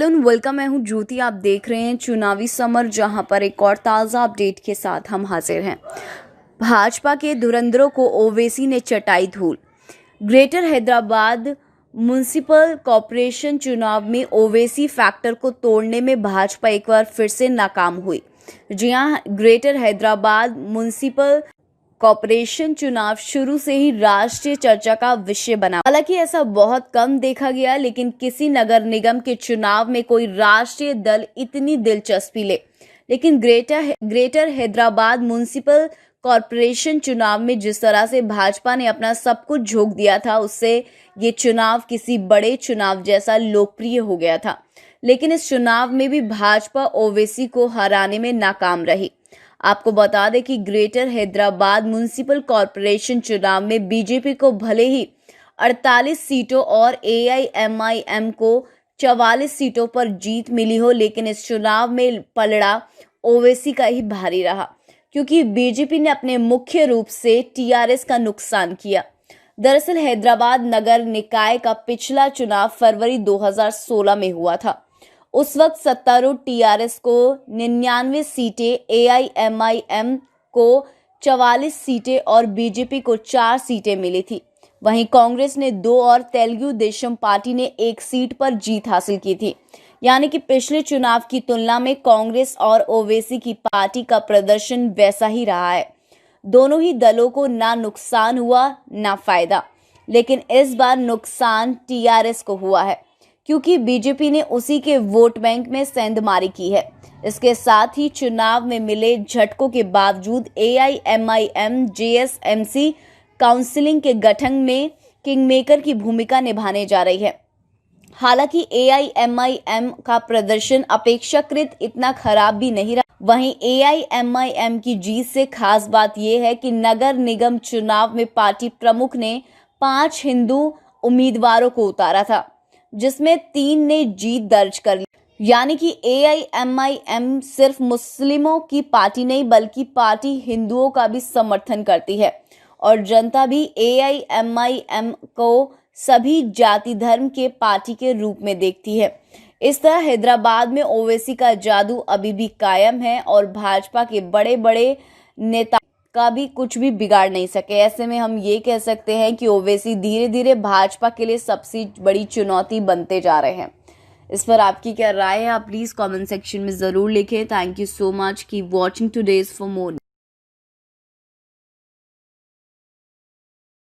Welcome. मैं हूं ज्योति। आप देख रहे हैं चुनावी समर, जहां पर एक और ताज़ा अपडेट के साथ हम हाजिर हैं। भाजपा के धुरंधरों को ओवैसी ने चटाई धूल। ग्रेटर हैदराबाद म्युनिसिपल कॉरपोरेशन चुनाव में ओवैसी फैक्टर को तोड़ने में भाजपा एक बार फिर से नाकाम हुई। जी हां, ग्रेटर हैदराबाद म्युनिसिपल कॉरपोरेशन चुनाव शुरू से ही राष्ट्रीय चर्चा का विषय बना। हालांकि ऐसा बहुत कम देखा गया, लेकिन किसी नगर निगम के चुनाव में कोई राष्ट्रीय दल इतनी दिलचस्पी ले। लेकिन ग्रेटर हैदराबाद म्युनिसिपल कॉरपोरेशन चुनाव में जिस तरह से भाजपा ने अपना सब कुछ झोंक दिया था, उससे ये चुनाव किसी बड़े चुनाव जैसा लोकप्रिय हो गया था। लेकिन इस चुनाव में भी भाजपा ओवैसी को हराने में नाकाम रही। आपको बता दें कि ग्रेटर हैदराबाद म्युनिसिपल कॉरपोरेशन चुनाव में बीजेपी को भले ही 48 सीटों और एआईएमआईएम को 44 सीटों पर जीत मिली हो, लेकिन इस चुनाव में पलड़ा ओवैसी का ही भारी रहा, क्योंकि बीजेपी ने अपने मुख्य रूप से टीआरएस का नुकसान किया। दरअसल हैदराबाद नगर निकाय का पिछला चुनाव फरवरी 2016 में हुआ था। उस वक्त सत्तारूढ़ टीआरएस को 99 सीटें, एआईएमआईएम को 44 सीटें और बीजेपी को 4 सीटें मिली थी। वहीं कांग्रेस ने 2 और तेलुगु देशम पार्टी ने 1 सीट पर जीत हासिल की थी। यानी कि पिछले चुनाव की तुलना में कांग्रेस और ओवैसी की पार्टी का प्रदर्शन वैसा ही रहा है। दोनों ही दलों को ना नुकसान हुआ ना फायदा, लेकिन इस बार नुकसान टीआरएस को हुआ है, क्योंकि बीजेपी ने उसी के वोट बैंक में सेंधमारी की है। इसके साथ ही चुनाव में मिले झटकों के बावजूद एआईएमआईएम जेएसएमसी काउंसिलिंग के गठन में किंगमेकर की भूमिका निभाने जा रही है। हालांकि एआईएमआईएम का प्रदर्शन अपेक्षाकृत इतना खराब भी नहीं रहा। वहीं एआईएमआईएम की जीत से खास बात यह है कि नगर निगम चुनाव में पार्टी प्रमुख ने 5 हिंदू उम्मीदवारों को उतारा था, जिसमें 3 ने जीत दर्ज कर ली। यानी कि एआईएमआईएम सिर्फ मुस्लिमों की पार्टी नहीं, बल्कि पार्टी हिंदुओं का भी समर्थन करती है, और जनता भी एआईएमआईएम को सभी जाति धर्म के पार्टी के रूप में देखती है। इस तरह हैदराबाद में ओवैसी का जादू अभी भी कायम है और भाजपा के बड़े बड़े नेता का भी कुछ भी बिगाड़ नहीं सके। ऐसे में हम ये कह सकते हैं कि ओवैसी धीरे धीरे भाजपा के लिए सबसे बड़ी चुनौती बनते जा रहे हैं। इस पर आपकी क्या राय है, आप प्लीज कमेंट सेक्शन में जरूर लिखें। Thank you so much. Keep watching today's for more.